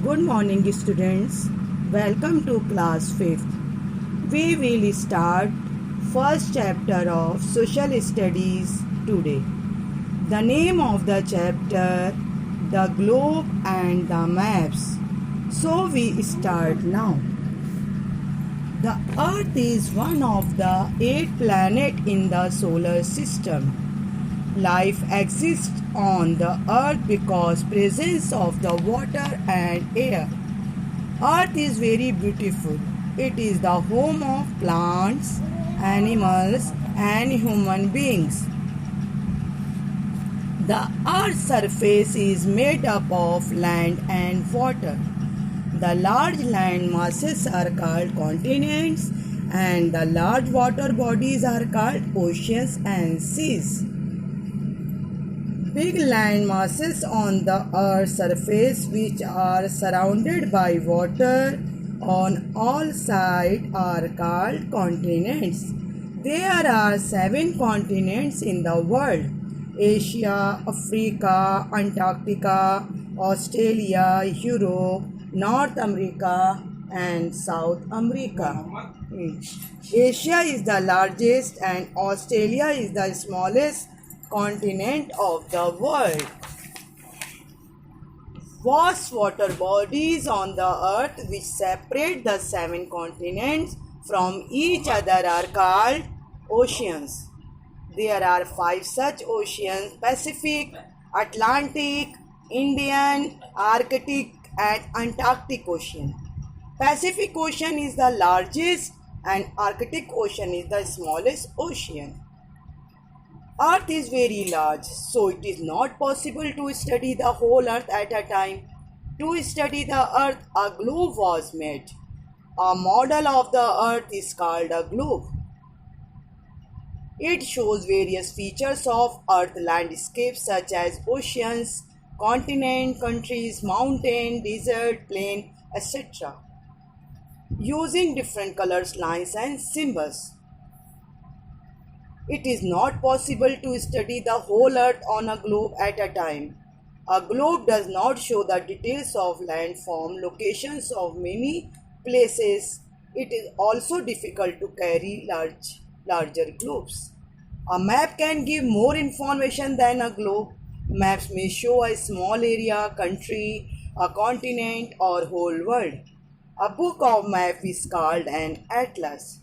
Good morning, students. Welcome to class 5th. We will start first chapter of social studies today. The name of the chapter, the globe and the maps. So we start now. The earth is one of the 8 planets in the solar system. Life exists on the earth because presence of the water and air. Earth is very beautiful. It is the home of plants, animals and human beings. The earth's surface is made up of land and water. The large land masses are called continents and the large water bodies are called oceans and seas. Big land masses on the earth's surface which are surrounded by water on all sides are called continents. There are 7 continents in the world: Asia, Africa, Antarctica, Australia, Europe, North America and South America. Asia is the largest and Australia is the smallest continent of the world. Vast water bodies on the earth which separate the 7 continents from each other are called oceans. There are 5 such oceans: Pacific, Atlantic, Indian, Arctic and Antarctic Ocean. Pacific Ocean is the largest and Arctic Ocean is the smallest ocean. Earth is very large, so it is not possible to study the whole earth at a time. To study the earth, a globe was made. A model of the earth is called a globe. It shows various features of earth landscape such as oceans, continent, countries, mountain, desert, plain, etc. using different colors, lines and symbols. It is not possible to study the whole earth on a globe at a time. A globe does not show the details of landform, locations of many places. It is also difficult to carry larger globes. A map can give more information than a globe. Maps may show a small area, country, a continent or whole world. A book of map is called an atlas.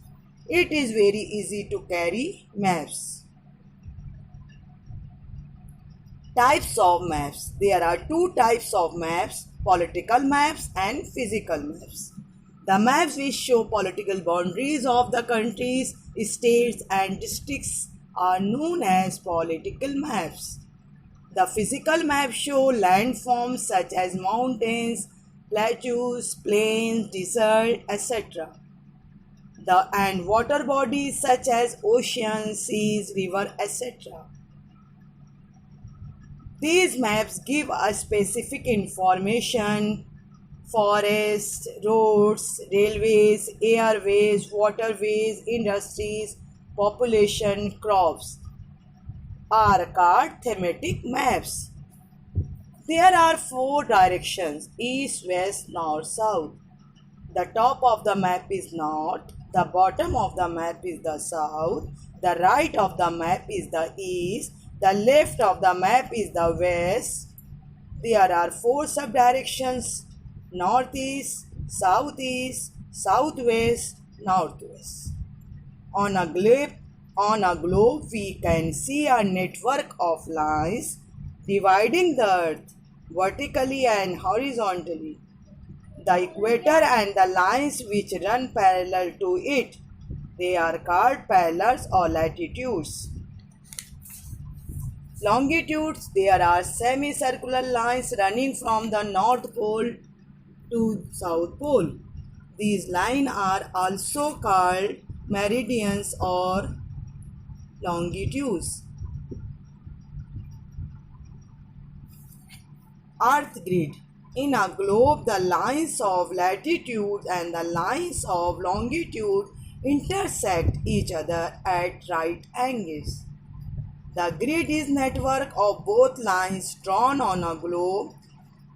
It is very easy to carry maps. Types of maps. There are 2 types of maps: political maps and physical maps. The maps which show political boundaries of the countries, states and districts are known as political maps. The physical maps show landforms such as mountains, plateaus, plains, desert, etc. And water bodies such as oceans, seas, river, etc. These maps give us specific information: forests, roads, railways, airways, waterways, industries, population, crops are called thematic maps. There are 4 directions: east, west, north, south. The top of the map is north, the bottom of the map is the south, the right of the map is the east, the left of the map is the west. There are 4 sub-directions: northeast, southeast, southwest, northwest. On a globe, we can see a network of lines dividing the earth vertically and horizontally. The equator and the lines which run parallel to it, they are called parallels or latitudes. Longitudes, there are semicircular lines running from the North Pole to South Pole. These lines are also called meridians or longitudes. Earth grid. In a globe, the lines of latitude and the lines of longitude intersect each other at right angles. The grid is network of both lines drawn on a globe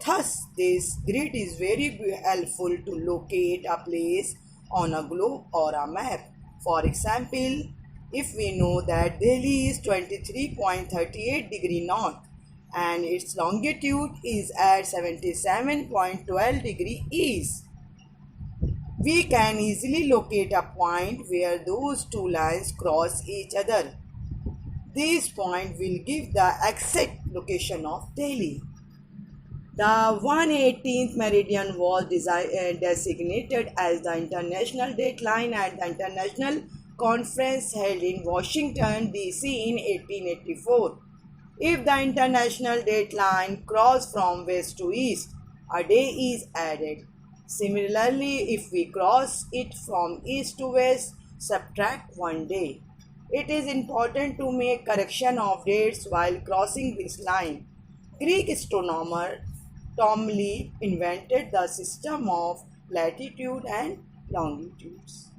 Thus, this grid is very helpful to locate a place on a globe or a map. For example, if we know that Delhi is 23.38 degree north and its longitude is at 77.12 degree east, we can easily locate a point where those two lines cross each other. This point will give the exact location of Delhi. The 118th meridian was designated as the international dateline at the International Conference held in Washington, D.C. in 1884. If the international dateline crosses from west to east, a day is added. Similarly, if we cross it from east to west, subtract 1 day. It is important to make correction of dates while crossing this line. Greek astronomer Ptolemy invented the system of latitude and longitudes.